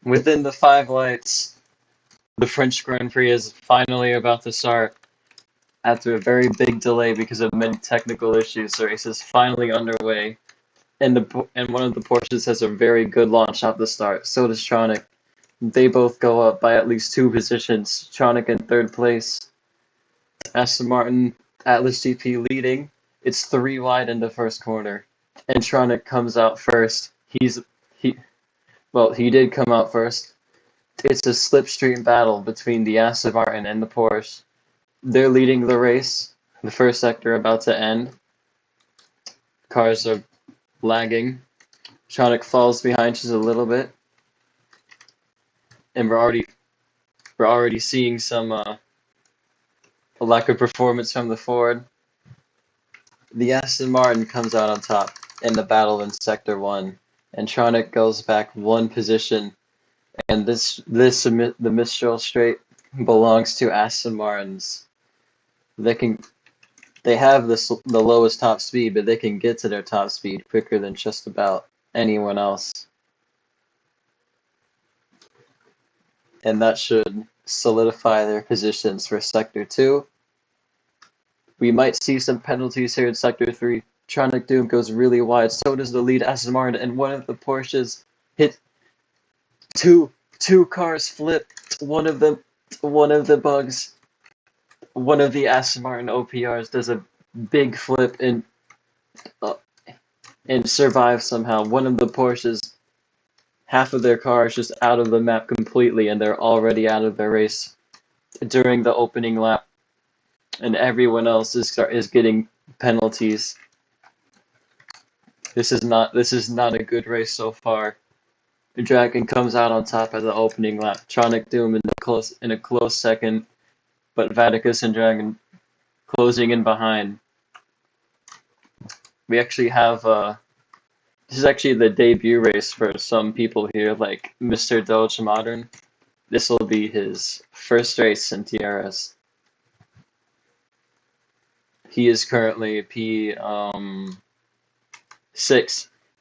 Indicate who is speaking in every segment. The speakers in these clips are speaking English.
Speaker 1: Within the 5 lights, the French Grand Prix is finally about to start. After a very big delay because of many technical issues, the race is finally underway, and one of the Porsches has a very good launch off the start. So does Tronic. They both go up by at least 2 positions. Tronic in third place, Aston Martin, Atlas GP leading. It's 3 wide in the first corner, and Tronic comes out first. He he did come out first. It's a slipstream battle between the Aston Martin and the Porsche. They're leading the race. The first sector about to end. Cars are lagging. Tronic falls behind just a little bit, and we're already seeing some a lack of performance from the Ford. The Aston Martin comes out on top in the battle in Sector 1, and Tronic goes back 1 position, and the Mistral Straight belongs to Aston Martins. They have the lowest top speed, but they can get to their top speed quicker than just about anyone else, and that should solidify their positions for Sector 2. We might see some penalties here in Sector 3. Tronic Doom goes really wide, so does the lead Aston Martin, and one of the Porsches hit two cars flip. One of the bugs, one of the Aston Martin OPRs does a big flip uh, and survives somehow. One of the Porsches, half of their car is just out of the map completely, and they're already out of their race during the opening lap, and everyone else is getting penalties. This is not a good race so far. Dragon comes out on top at the opening lap. Tronic Doom in a close second, but Vaticus and Dragon closing in behind. We actually have this is actually the debut race for some people here, like Mr. Doge Modern. This will be his first race in TRS. He is currently P6.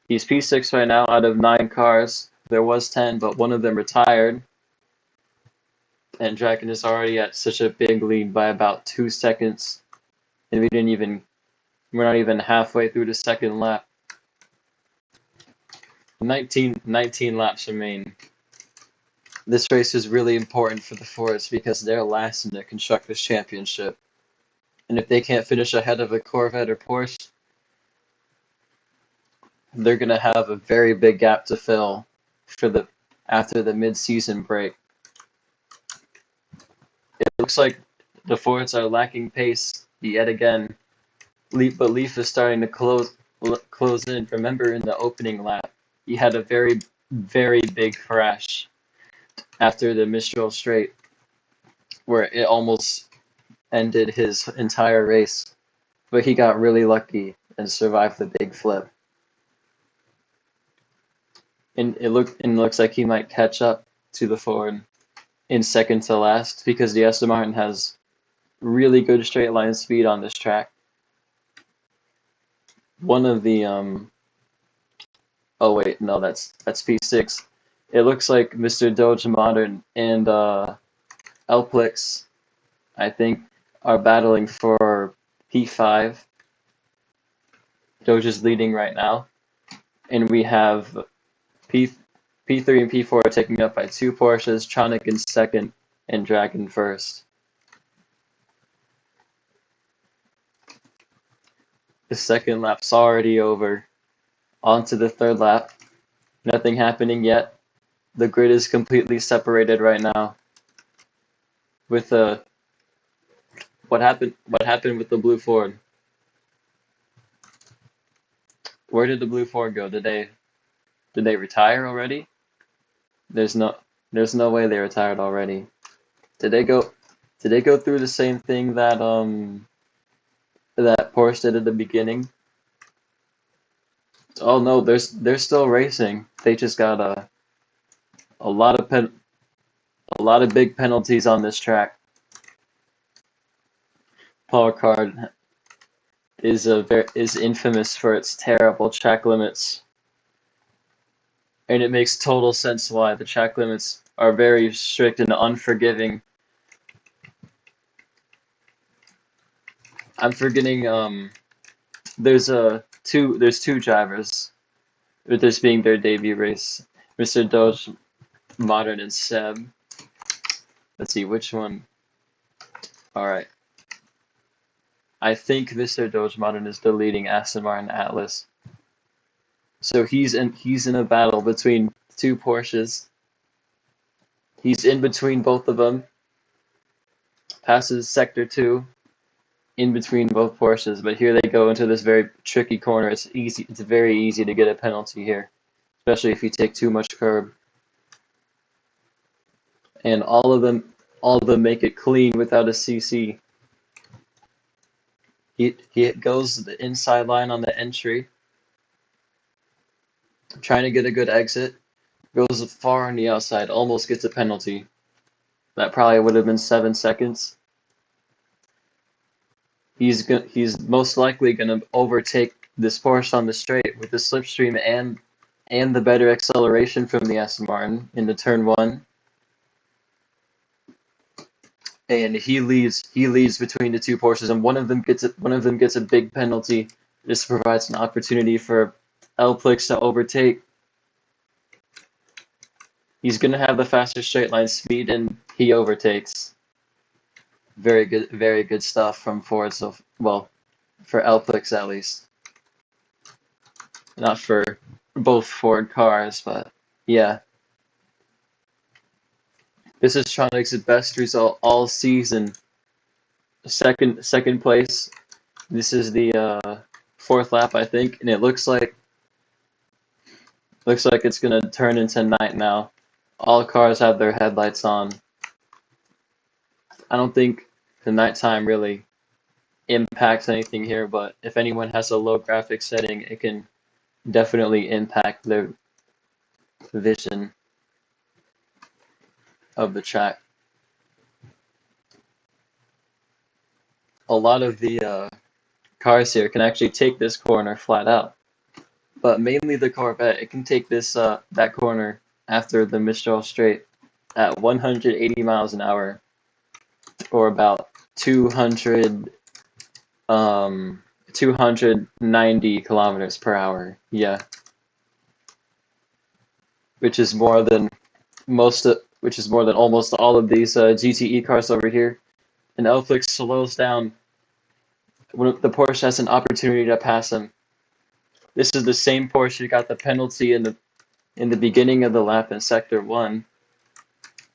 Speaker 1: He's P6 right now out of 9 cars. There was 10, but one of them retired. And Dragon is already at such a big lead by about 2 seconds. And we're not even halfway through the second lap. 19 laps remain. This race is really important for the Fords because they're last in the Constructors' Championship. And if they can't finish ahead of a Corvette or Porsche, they're going to have a very big gap to fill after the mid-season break. It looks like the Fords are lacking pace yet again. But Leaf is starting to close in. Remember, in the opening lap, he had a very, very big crash after the Mistral Straight, where it almost ended his entire race. But he got really lucky and survived the big flip. And it looks like he might catch up to the Ford in second to last because the Aston Martin has really good straight line speed on this track. One of the oh wait, no, that's P6. It looks like Mr. Doge Modern and Elplix, I think, are battling for P5. Doge is leading right now, and we have P3 and P4 are taken up by 2 Porsches, Tronic in second, and Dragon first. The second lap's already over. On to the third lap. Nothing happening yet. The grid is completely separated right now. With what happened with the blue Ford? Where did the blue Ford go? Did they retire already? There's no way they retired already. Did they go through the same thing that that Porsche did at the beginning? Oh no, they're still racing. They just got a lot of big penalties on this track. Paul Ricard is infamous for its terrible track limits. And it makes total sense why the track limits are very strict and unforgiving. I'm forgetting there's two drivers with this being their debut race. Mr. Doge, Modern, and Seb. Let's see which one. All right. I think Mr. Doge Modern is the leading Aston Martin Atlas. So he's in a battle between two Porsches. He's in between both of them. Passes sector 2 in between both Porsches, but here they go into this very tricky corner. It's very easy to get a penalty here, especially if you take too much curb. And all of them make it clean without a CC. He goes the inside line on the entry, trying to get a good exit. Goes far on the outside, almost gets a penalty. That probably would have been 7 seconds. He's most likely gonna overtake this Porsche on the straight with the slipstream and the better acceleration from the Aston Martin into turn 1. And he leads between the two Porsches, and one of them gets a big penalty. This provides an opportunity for Elplix to overtake. He's gonna have the faster straight line speed, and he overtakes. Very good stuff from Ford. So well, for Elplix at least, not for both Ford cars, but yeah. This is Tronic's best result all season. Second place. This is the 4th lap, I think, and it looks like it's gonna turn into night now. All cars have their headlights on. I don't think the nighttime really impacts anything here, but if anyone has a low graphics setting, it can definitely impact their vision of the track. A lot of the cars here can actually take this corner flat out, but mainly the Corvette, it can take this that corner after the Mistral Straight at 180 miles an hour, or about 290 kilometers per hour. Yeah, which is more than almost all of these GTE cars over here. And Elflix slows down when the Porsche has an opportunity to pass him. This is the same Porsche who got the penalty in the beginning of the lap in sector 1.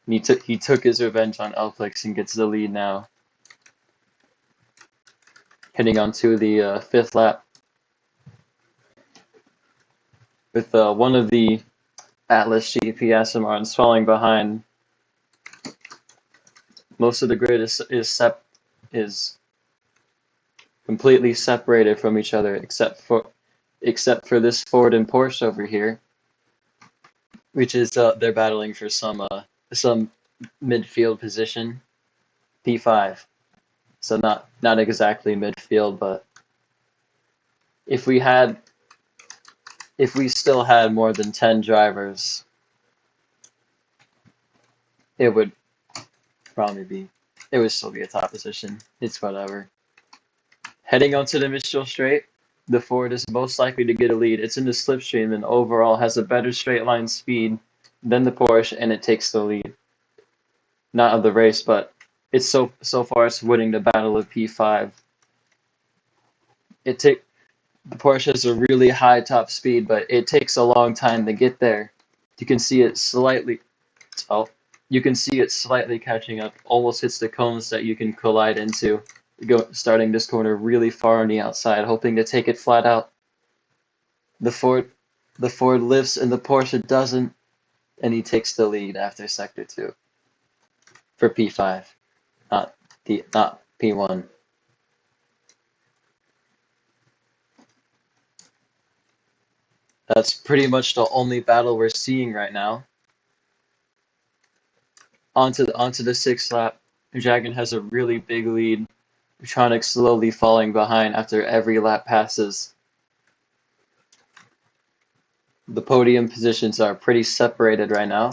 Speaker 1: And he took his revenge on Elflix and gets the lead now. Heading on to the 5th lap. With one of the Atlas GP Aston Martins falling behind. Most of the grid is completely separated from each other, except for this Ford and Porsche over here, which is they're battling for some midfield position, P5. So not exactly midfield, but if we still had more than 10 drivers, it would still be a top position. It's whatever. Heading onto the Mistral Straight, the Ford is most likely to get a lead. It's in the slipstream and overall has a better straight line speed than the Porsche, and it takes the lead. Not of the race, but it's so far it's winning the battle of P5. The Porsche has a really high top speed, but it takes a long time to get there. You can see it slightly catching up, almost hits the cones that you can collide into. Starting this corner really far on the outside, hoping to take it flat out. The Ford lifts and the Porsche doesn't, and he takes the lead after sector 2 for P5, not P1. That's pretty much the only battle we're seeing right now. Onto the 6th lap, Dragon has a really big lead. Tronic slowly falling behind after every lap passes. The podium positions are pretty separated right now,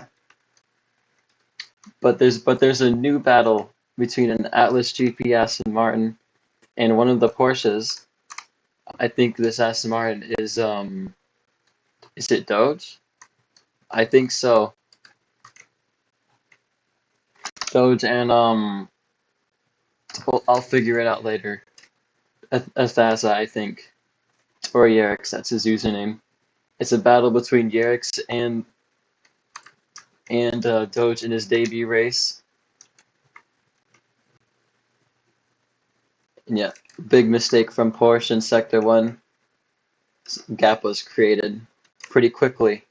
Speaker 1: but there's a new battle between an Atlas GP Aston Martin and one of the Porsches. I think this Aston Martin is it Doge? I think so. Doge and well, I'll figure it out later. Athaza, I think, or Yerix, that's his username. It's a battle between Yerix and Doge in his debut race. And yeah, big mistake from Porsche in Sector 1. Gap was created pretty quickly.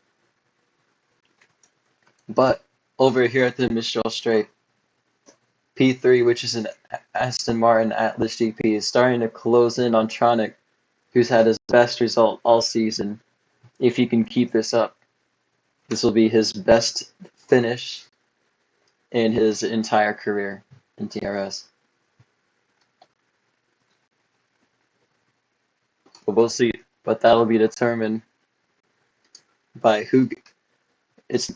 Speaker 1: But over here at the Mistral Straight, P3, which is an Aston Martin Atlas GP, is starting to close in on Tronic, who's had his best result all season. If he can keep this up, this will be his best finish in his entire career in TRS. But we'll see. But that'll be determined by who. It's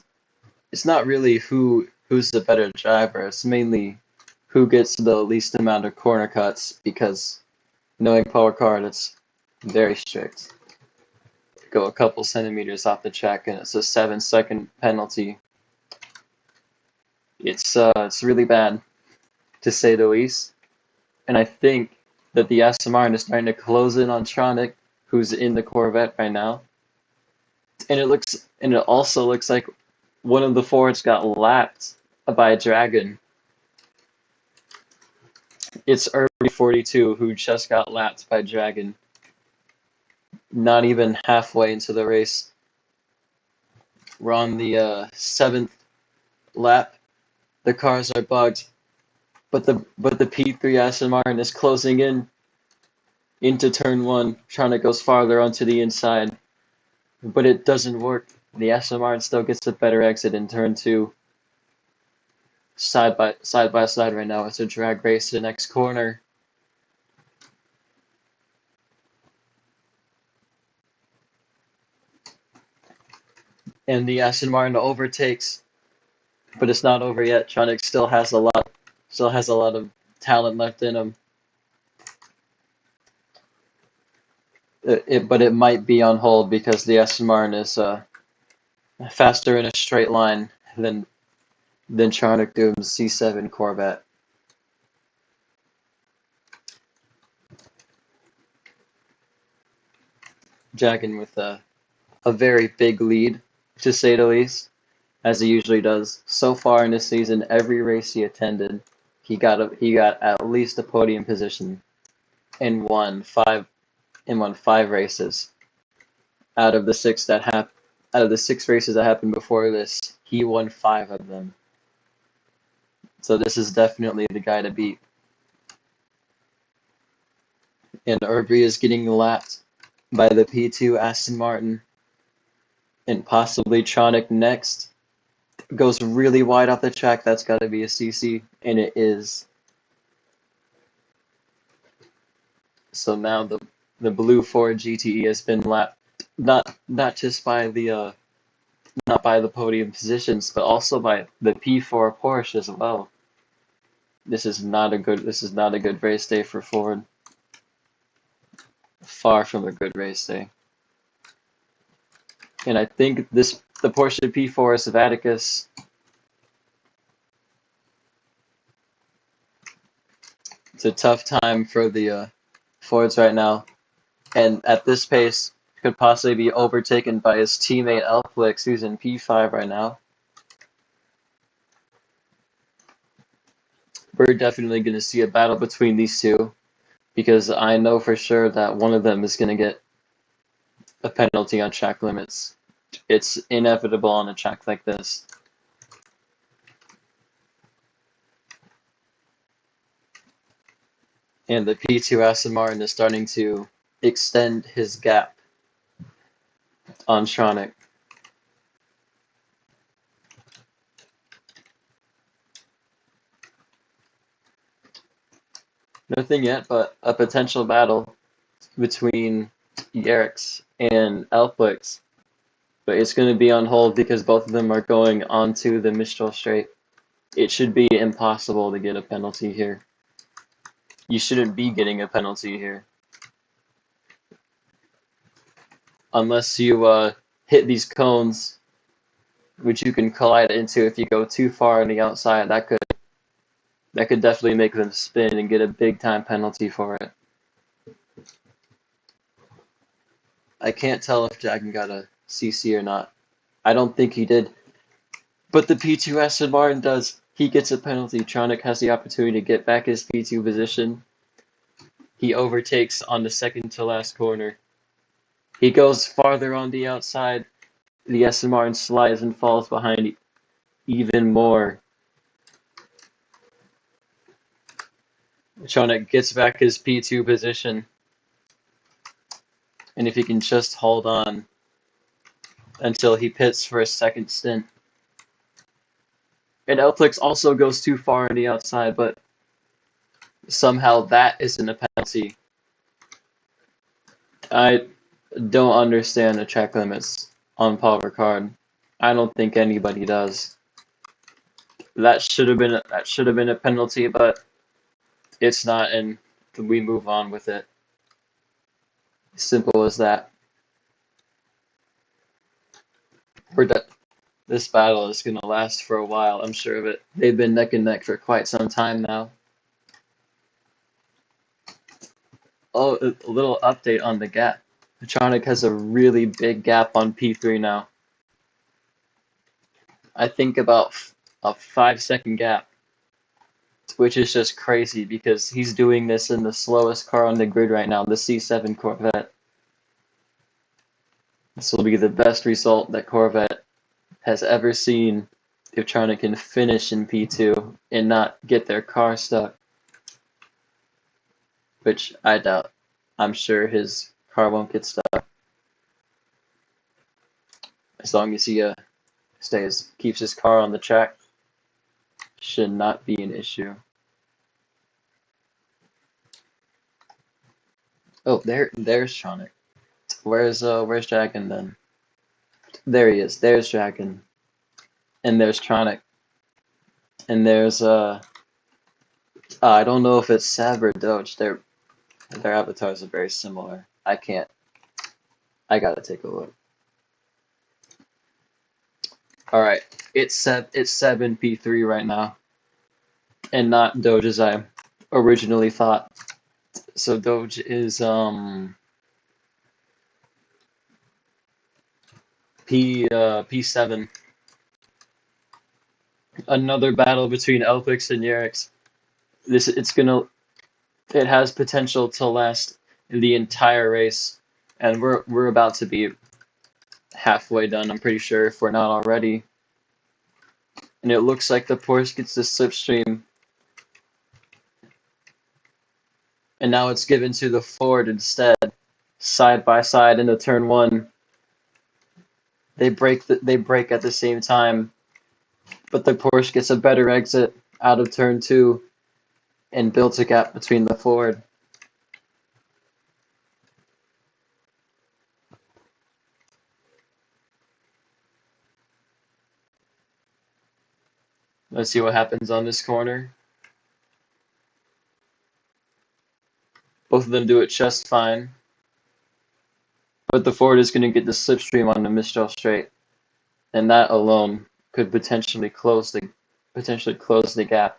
Speaker 1: not really who's the better driver. It's mainly who gets the least amount of corner cuts, because knowing Power Card, it's very strict. Go a couple centimeters off the track and it's a 7-second penalty. It's really bad, to say the least. And I think that the Aston Martin is starting to close in on Tronic, who's in the Corvette right now. And it also looks like one of the Fords got lapped by a Dragon. It's Early 42 who just got lapped by Dragon. Not even halfway into the race. We're on the 7th lap. The cars are bugged, but the P3 Aston Martin is closing in into turn 1. Tronic goes farther onto the inside, but it doesn't work. The Aston Martin still gets a better exit in turn 2. Side by side right now. It's a drag race to the next corner. And the Aston Martin overtakes, but it's not over yet. Tronic still has a lot of talent left in him. But it might be on hold because the Aston Martin is faster in a straight line than Tronic Doom's C7 Corvette. Dragon with a very big lead, to say the least, as he usually does. So far in this season, every race he attended, he got at least a podium position, and won 5 races. Out of the 6 races that happened before this, he won 5 of them. So this is definitely the guy to beat. And Urbri is getting lapped by the P2 Aston Martin, and possibly Tronic next. Goes really wide off the track. That's got to be a CC, and it is. So now the blue Ford GTE has been lapped, not just by the not by the podium positions, but also by the P4 Porsche as well. This is not a good race day for Ford. Far from a good race day. And I think the Porsche P4 is Vaticus. It's a tough time for the Fords right now, and at this pace could possibly be overtaken by his teammate Elflix, who's in P5 right now. We're definitely going to see a battle between these two, because I know for sure that one of them is going to get a penalty on track limits. It's inevitable on a track like this. And the P2 Aston Martin is starting to extend his gap on Tronic. Nothing yet, but a potential battle between Yerix and Elflix. but it's going to be on hold because both of them are going onto the Mistral Straight. It should be impossible to get a penalty here. You shouldn't be getting a penalty here. Unless you hit these cones, which you can collide into if you go too far on the outside. That could definitely make them spin and get a big time penalty for it. I can't tell if Dragon got a CC or not. I don't think he did. But the P2 Aston Martin does. He gets a penalty. Tronic has the opportunity to get back his P2 position. He overtakes on the second to last corner. He goes farther on the outside. The Aston Martin slides and falls behind even more. Tronic gets back his P2 position. And if he can just hold on until he pits for a second stint. And Elplix also goes too far on the outside, but somehow that isn't a penalty. I don't understand the track limits on Paul Ricard. I don't think anybody does. That should have been a penalty, but it's not, and we move on with it. Simple as that. This battle is going to last for a while, I'm sure of it. They've been neck and neck for quite some time now. Oh, a little update on the gap. Tronic has a really big gap on P3 now. I think about a 5-second gap, which is just crazy because he's doing this in the slowest car on the grid right now, the C7 Corvette. This will be the best result that Corvette has ever seen if Tronic can finish in P2 and not get their car stuck, which I doubt. I'm sure his car won't get stuck as long as he keeps his car on the track. Should not be an issue. Oh, there's Tronic. Where's Dragon then? There he is. There's Dragon. And there's Tronic. And there's I don't know if it's Sab or Doge. Their avatars are very similar. I gotta take a look. Alright. It's Seb in P3 right now. And not Doge as I originally thought. So Doge is P7. Another battle between Elpix and Yerix. It has potential to last the entire race, and we're about to be halfway done, I'm pretty sure, if we're not already. And it looks like the Porsche gets the slipstream. And now it's given to the Ford instead, side by side into turn 1. They break at the same time, but the Porsche gets a better exit out of turn 2 and builds a gap between the Ford. Let's see what happens on this corner. Both of them do it just fine. But the Ford is going to get the slipstream on the Mistral Straight. And that alone could potentially close the gap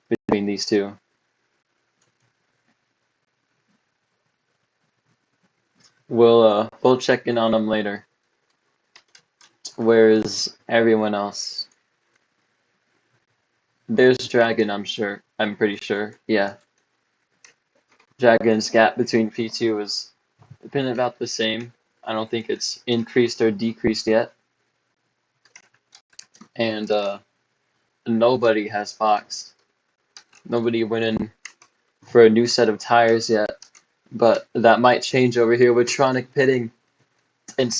Speaker 1: between these two. We'll check in on them later. Where is everyone else? There's Dragon, I'm pretty sure. Yeah. Dragon's gap between P2 has been about the same. I don't think it's increased or decreased yet. And nobody has boxed. Nobody went in for a new set of tires yet. But that might change over here with Tronic pitting. And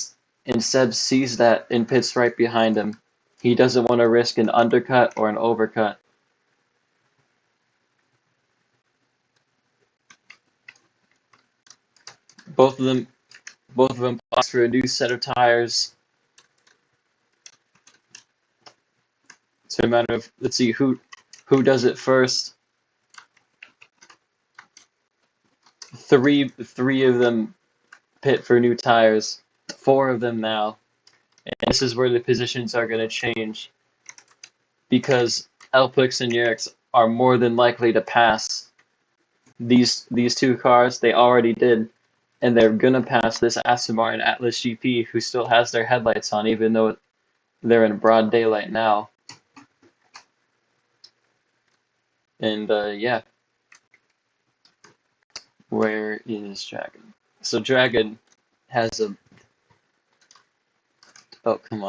Speaker 1: Seb sees that and pits right behind him. He doesn't want to risk an undercut or an overcut. Both of them box for a new set of tires. So a matter of, let's see, who does it first. Three of them pit for new tires. 4 of them now. And this is where the positions are going to change, because Elpix and Yerix are more than likely to pass these 2 cars. They already did, and they're going to pass this Aston Martin Atlas GP, who still has their headlights on, even though they're in broad daylight now. And yeah, where is Dragon? So Dragon has a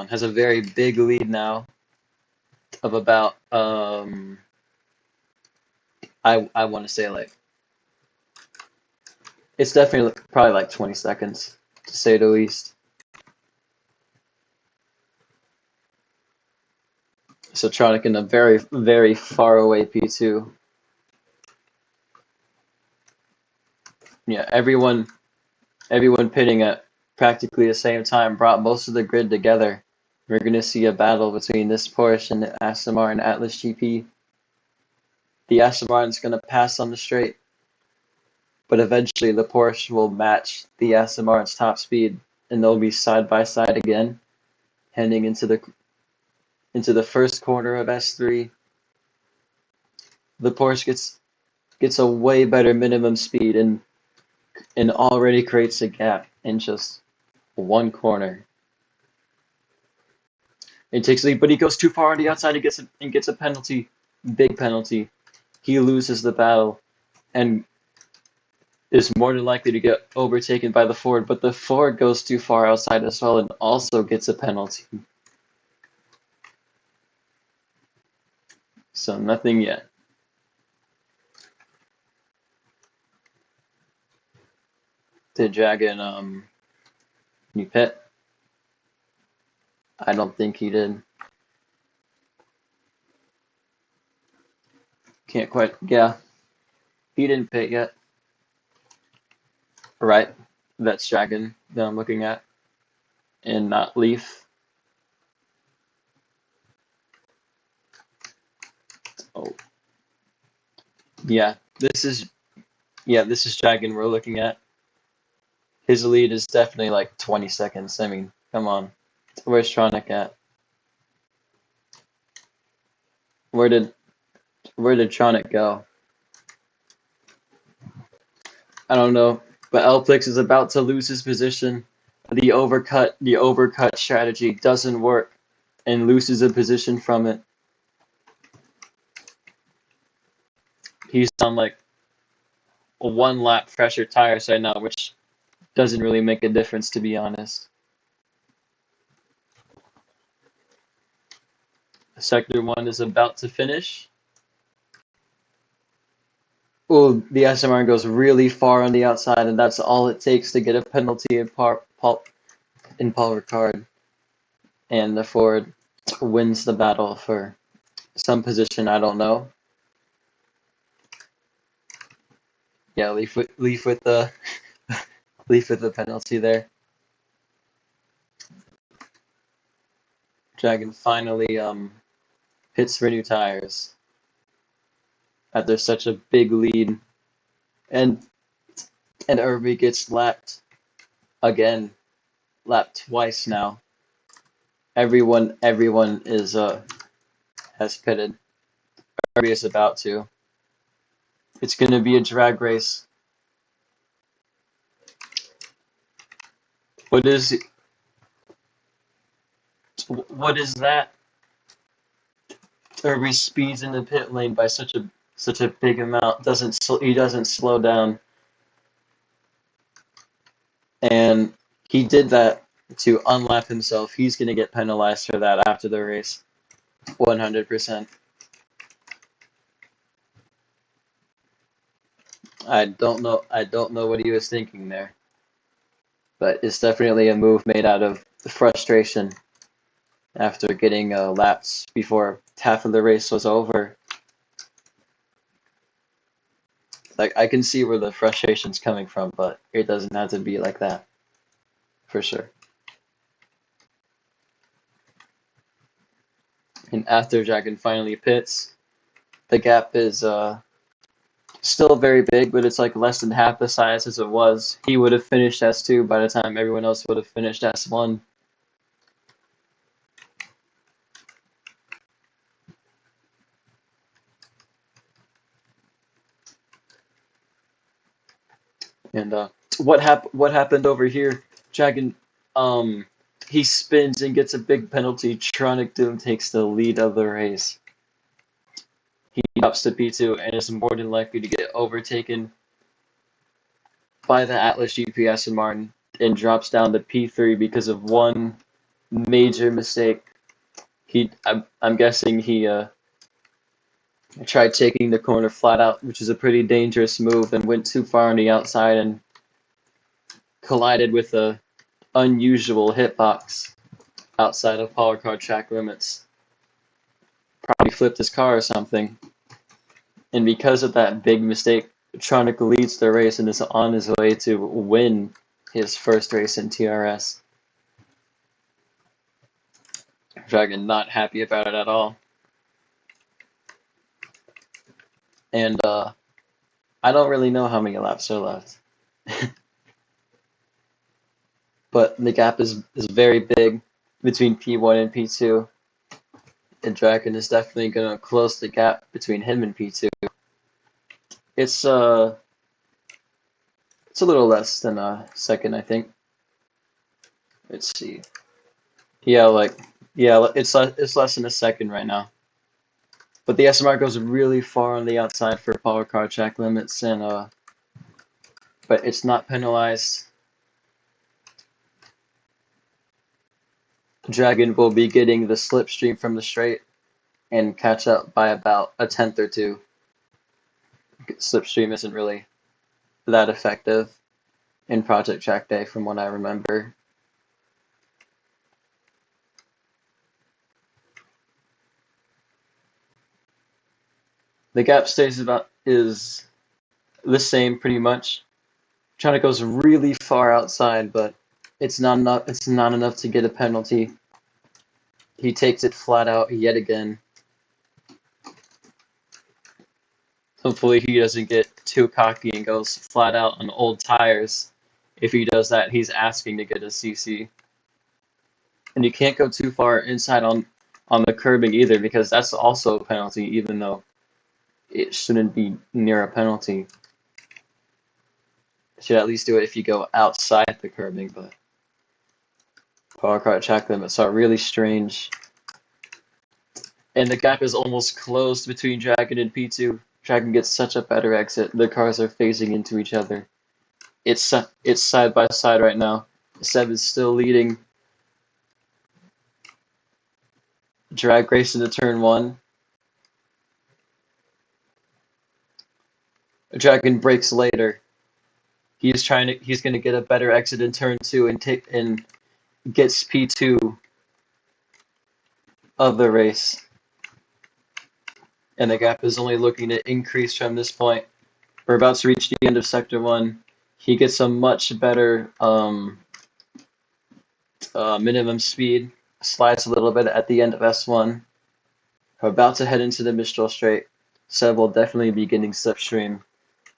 Speaker 1: has a very big lead now of about I want to say, like, it's definitely probably like 20 seconds, to say the least. So Tronic in a very, very far away P2. Yeah, everyone pitting at practically the same time brought most of the grid together. We're going to see a battle between this Porsche and the Aston Martin Atlas GP. The Aston Martin's going to pass on the straight, but eventually the Porsche will match the Aston Martin's top speed, and they'll be side by side again, heading into the first corner of S3. The Porsche gets a way better minimum speed and already creates a gap in just 1 corner. It takes lead, but he goes too far on the outside and gets a penalty, big penalty. He loses the battle and is more than likely to get overtaken by the Ford, but the Ford goes too far outside as well and also gets a penalty. So nothing yet. Did Dragon you pit? I don't think he did. Can't quite, yeah. He didn't pit yet. Right. That's Dragon that I'm looking at, and not Leaf. Oh. Yeah, this is Dragon we're looking at. His lead is definitely like 20 seconds. I mean, come on. Where's Tronic at? Where did Tronic go? I don't know, but Elpix is about to lose his position. The overcut strategy doesn't work and loses a position from it. He's on like a 1 lap fresher tires right now, which doesn't really make a difference, to be honest. Sector 1 is about to finish. Oh, the SMR goes really far on the outside, and that's all it takes to get a penalty in Paul Ricard. And the Ford wins the battle for some position, I don't know. Yeah, Leaf with the Leaf with the penalty there. Dragon finally hits for new tires after such a big lead, and Irby gets lapped again, lapped twice now. Everyone is has pitted. Irby is about to. It's gonna be a drag race. What is that? Irby speeds in the pit lane by such a big amount. He doesn't slow down, and he did that to unlap himself. He's gonna get penalized for that after the race, 100%. I don't know what he was thinking there, but it's definitely a move made out of frustration after getting laps before half of the race was over. Like, I can see where the frustration's coming from, but it doesn't have to be like that, for sure. And after Dragon finally pits, the gap is still very big, but it's like less than half the size as it was. He would have finished S2 by the time everyone else would have finished S1. And what happened over here? Dragon, he spins and gets a big penalty. Tronic Doom takes the lead of the race. He drops to P2 and is more than likely to get overtaken by the Atlas GPS and Martin, and drops down to P3 because of one major mistake. I'm guessing he tried taking the corner flat out, which is a pretty dangerous move, and went too far on the outside and collided with a unusual hitbox outside of power car track limits. Probably flipped his car or something. And because of that big mistake, Tronic leads the race and is on his way to win his first race in TRS. Dragon not happy about it at all. And I don't really know how many laps are left. But the gap is very big between P1 and P2. And Dragon is definitely going to close the gap between him and P2. It's a little less than a second, I think. Let's see. Yeah, it's less than a second right now. But the SMR goes really far on the outside for power car track limits, and but it's not penalized. Dragon will be getting the slipstream from the straight and catch up by about a tenth or two. Slipstream isn't really that effective in Project Track Day from what I remember. The gap is the same pretty much. Tronic goes really far outside, but it's not enough to get a penalty. He takes it flat out yet again. Hopefully he doesn't get too cocky and goes flat out on old tires. If he does that, he's asking to get a CC. And you can't go too far inside on the curbing either, because that's also a penalty, even though it shouldn't be near a penalty. You should at least do it if you go outside the curbing, but power car track limits are really strange. And the gap is almost closed between Dragon and P2. Dragon gets such a better exit. The cars are phasing into each other. It's side by side right now. Seb is still leading. Drag race into turn 1. Dragon brakes later. He's going to get a better exit in turn 2 and gets P2 of the race. And the gap is only looking to increase from this point. We're about to reach the end of Sector 1. He gets a much better minimum speed, slides a little bit at the end of S1. We're about to head into the Mistral Straight. Seb will definitely be getting slipstream,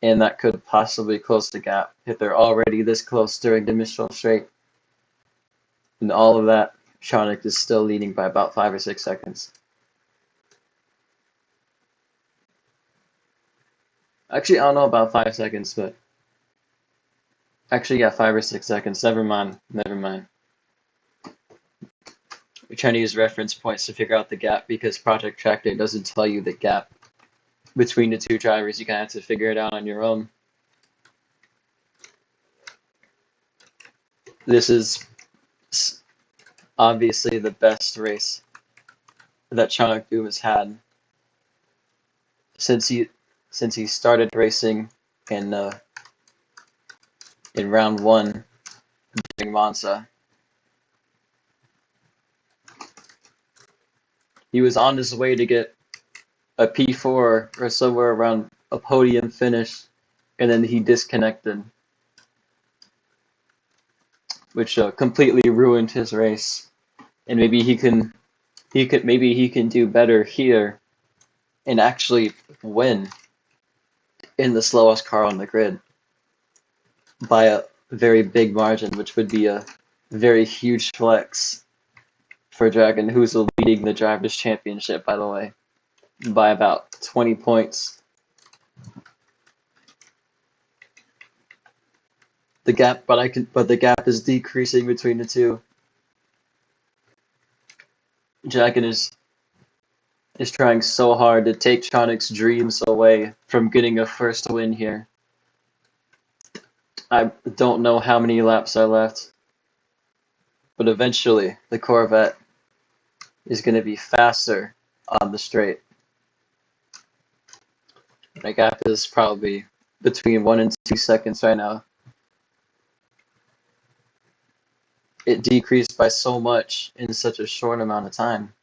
Speaker 1: and that could possibly close the gap if they're already this close during the Mistral Straight. And all of that, Tronic is still leading by about 5 or 6 seconds. Actually, I don't know about 5 seconds, but actually, yeah, 5 or 6 seconds. Never mind. We're trying to use reference points to figure out the gap because Project Track Day doesn't tell you the gap between the two drivers. You kind of have to figure it out on your own. This is obviously the best race that Tronic Doom has had since he started racing in round 1 during Monza. He was on his way to get a P4 or somewhere around a podium finish, and then he disconnected, which completely ruined his race. And maybe he can maybe he can do better here and actually win in the slowest car on the grid by a very big margin, which would be a very huge flex for Dragon, who's leading the Drivers' Championship, by the way, by about 20 points. The gap, but the gap is decreasing between the two. Dragon is trying so hard to take Tronic's dreams away from getting a first win here. I don't know how many laps are left, but eventually the Corvette is going to be faster on the straight. The gap is probably between 1 and 2 seconds right now. It decreased by so much in such a short amount of time.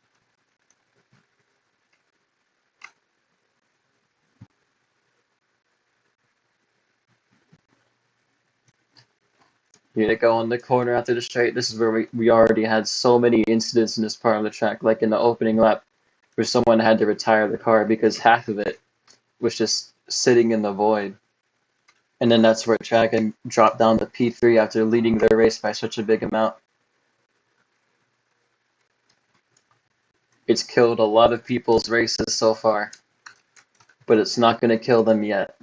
Speaker 1: Here to go on the corner after the straight. This is where we already had so many incidents in this part of the track, like in the opening lap, where someone had to retire the car because half of it was just sitting in the void. And then that's where Dragon dropped down to P3 after leading their race by such a big amount. It's killed a lot of people's races so far, but it's not going to kill them yet.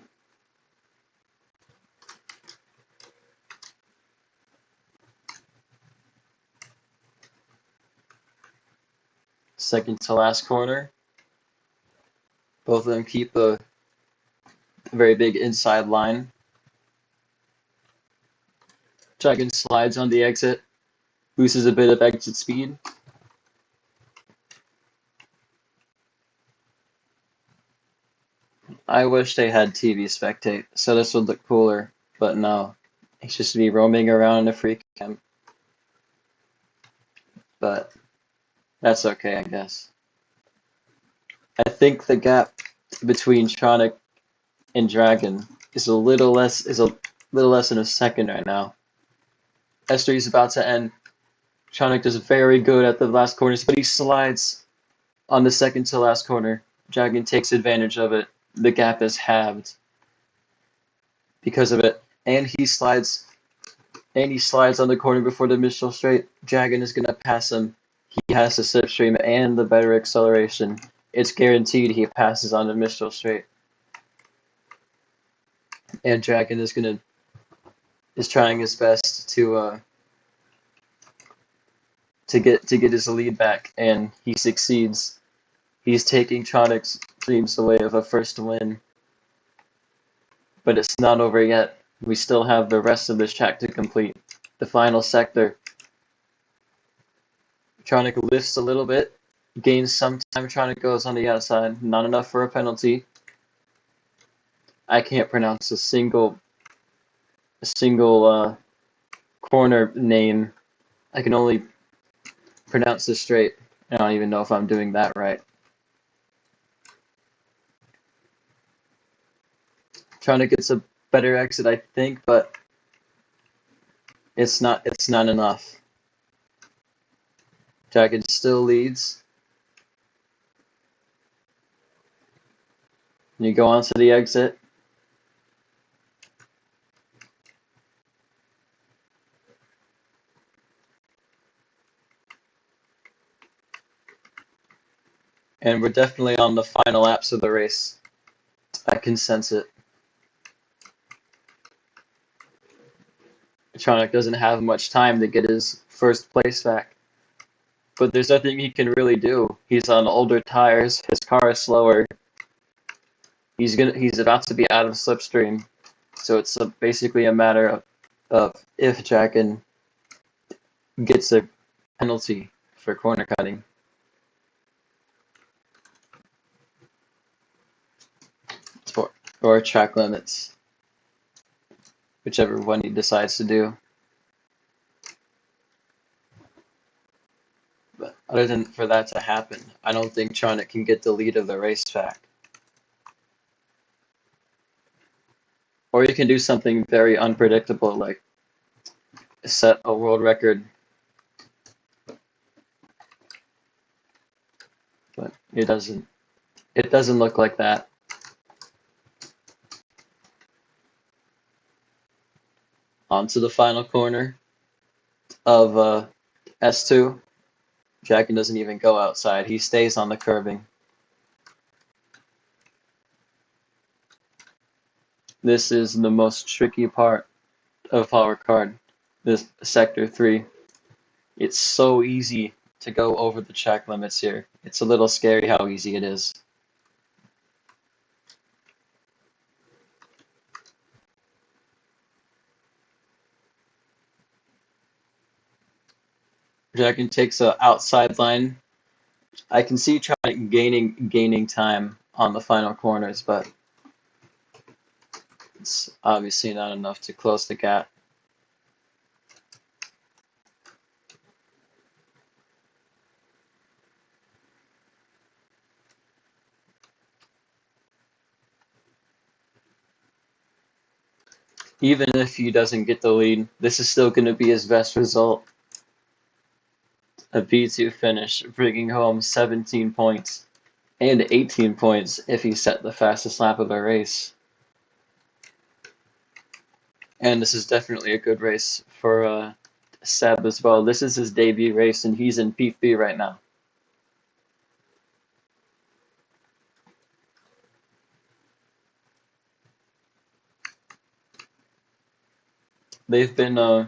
Speaker 1: Second to last corner. Both of them keep a very big inside line. Dragon slides on the exit, loses a bit of exit speed. I wish they had TV spectate, so this would look cooler, but no. It's just me roaming around in a free cam. But that's okay, I guess. I think the gap between Tronic and Dragon is a little less than a second right now. S3 is about to end. Tronic is very good at the last corners, but he slides on the second to last corner. Dragon takes advantage of it. The gap is halved because of it, and he slides on the corner before the mid straight. Dragon is gonna pass him. He has the slipstream and the better acceleration. It's guaranteed he passes on the mid straight. And Dragon is trying his best to get his lead back, and he succeeds. He's taking Tronic's dreams away of a first win. But it's not over yet. We still have the rest of this track to complete. The final sector. Tronic lifts a little bit, gains some time. Tronic goes on the outside. Not enough for a penalty. I can't pronounce a single corner name. I can only pronounce this straight. I don't even know if I'm doing that right. Tronic gets a better exit, I think, but it's not enough. Dragon still leads. And you go on to the exit. And we're definitely on the final laps of the race. I can sense it. Tronic doesn't have much time to get his first place back. But there's nothing he can really do. He's on older tires, his car is slower. He's about to be out of slipstream. So it's basically a matter of if Dragon gets a penalty for corner cutting. Or track limits. Whichever one he decides to do. But other than for that to happen, I don't think Tronic can get the lead of the racetrack. Or you can do something very unpredictable, like set a world record. but it doesn't look like that. Onto the final corner of S2. Dragon doesn't even go outside. He stays on the curving. This is the most tricky part of Power Card, this Sector 3. It's so easy to go over the track limits here. It's a little scary how easy it is. Dragon takes a outside line. I can see trying gaining time on the final corners, but it's obviously not enough to close the gap. Even if he doesn't get the lead, this is still going to be his best result. A B2 finish, bringing home 17 points and 18 points if he set the fastest lap of a race. And this is definitely a good race for Seb as well. This is his debut race, and he's in P3 right now. They've been the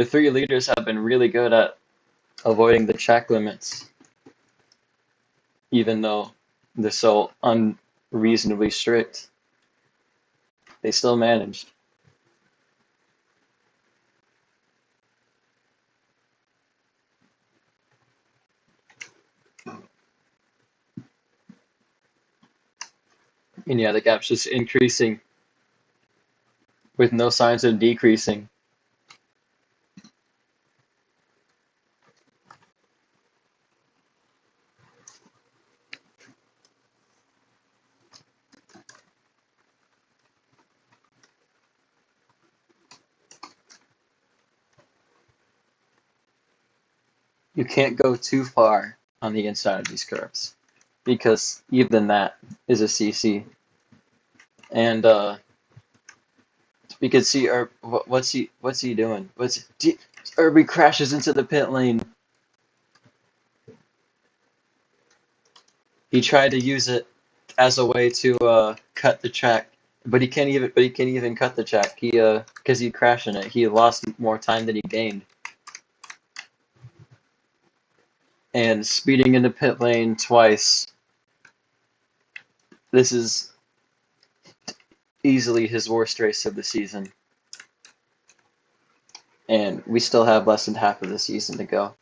Speaker 1: three leaders have been really good at avoiding the track limits, even though they're so unreasonably strict. They still managed. And yeah, the gap's just increasing with no signs of decreasing. You can't go too far on the inside of these curves because even that is a CC. And we could see what's he doing? Irby crashes into the pit lane. He tried to use it as a way to cut the track, but he can't even cut the track. He because he crashed in it. He lost more time than he gained. And speeding into pit lane twice. This is easily his worst race of the season. And we still have less than half of the season to go.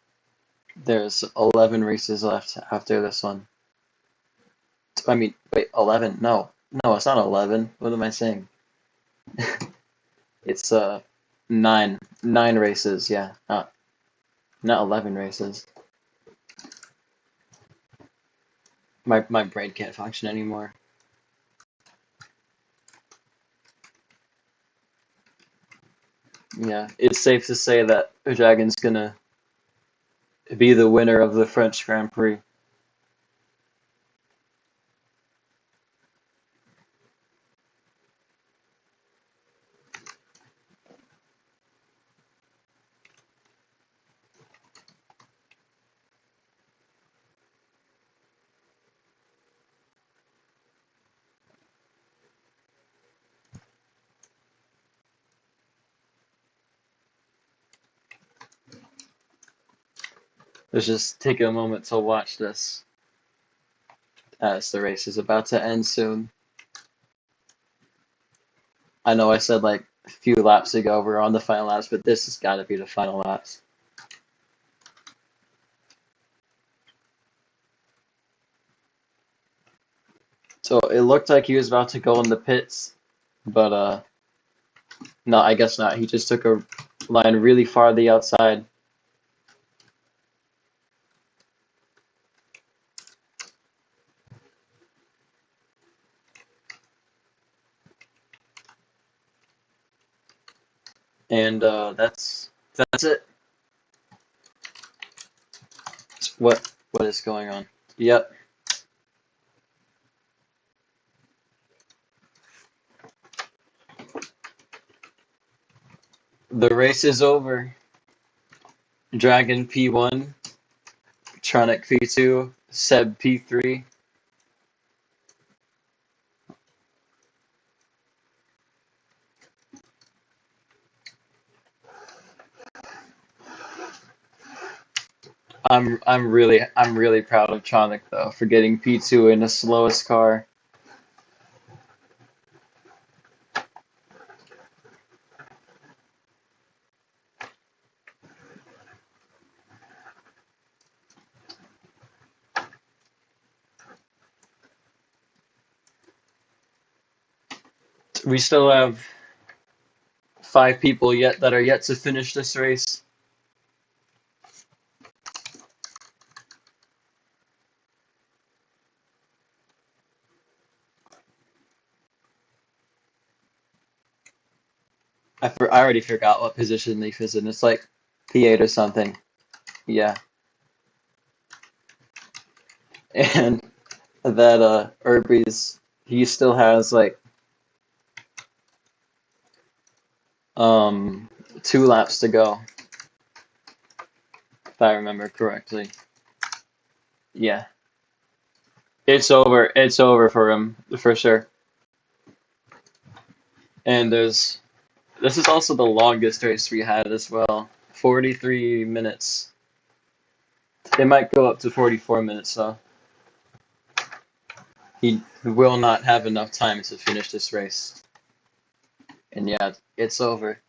Speaker 1: There's 11 races left after this one. I mean, wait, 11? No, it's not 11. What am I saying? It's 9 races. Yeah, not 11 races. My brain can't function anymore. Yeah, it's safe to say that Dragon's gonna be the winner of the French Grand Prix. Let's just take a moment to watch this as the race is about to end soon. I know I said like a few laps ago we're on the final laps, but this has got to be the final laps. So it looked like he was about to go in the pits, but no, I guess not. He just took a line really far to the outside. And that's it. What is going on? Yep. The race is over. Dragon P1, Tronic P2, Seb P3. I'm really proud of Tronic though for getting P2 in the slowest car. We still have 5 people yet that are yet to finish this race. I already forgot what position Leaf is in. It's like P8 or something. Yeah. And that Urbies, he still has like um 2 laps to go, if I remember correctly. Yeah. It's over. It's over for him for sure. And this is also the longest race we had as well. 43 minutes. It might go up to 44 minutes though. He will not have enough time to finish this race. And yeah, it's over.